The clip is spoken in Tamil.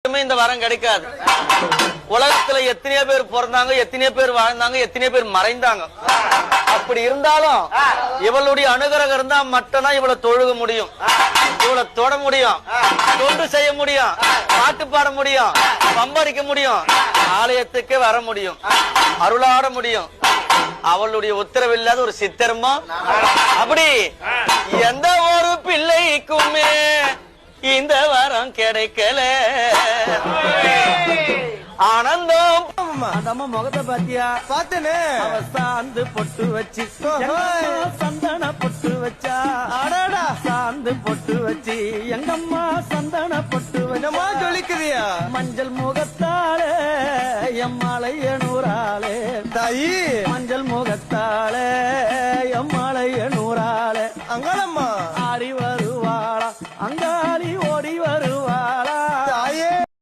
மட்டுமே இந்த வரம் கிடைக்காது. உலகத்துல எத்தனையோ பேர் பிறந்தாங்க, எத்தனையோ பேர் வாழ்ந்தாங்க, எத்தனையோ பேர் மறைந்தாங்க. அப்படி இருந்தாலும் இவளுடைய அனுகிரகம் இருந்தா மட்டும்தான் இவளை தொழுக முடியும், இவளை தொட முடியும், தொண்டு செய்ய முடியும், பாட்டு பாட முடியும், பம்படிக்க முடியும், ஆலயத்துக்கே வர முடியும், அருளாட முடியும். அவளுடைய உத்தரவில்லாத ஒரு சித்திரமா அப்படி எந்த ஒரு பிள்ளைக்குமே இந்த வரம் கிடைக்கல. ஆனந்தம் நம்ம முகத்தை பாத்தியா? பாத்தனே. அவ சாந்து பொட்டு வச்சு சந்தன பொட்டு வச்சா, அடடா சாந்து பொட்டு வச்சு எங்கம்மா சந்தன பொட்டு என்னமா ஜொலிக்குதியா? மஞ்சள் முகத்தாலே எம்மாளைய நூறாலே தாயி மஞ்சள் முகத்தாலே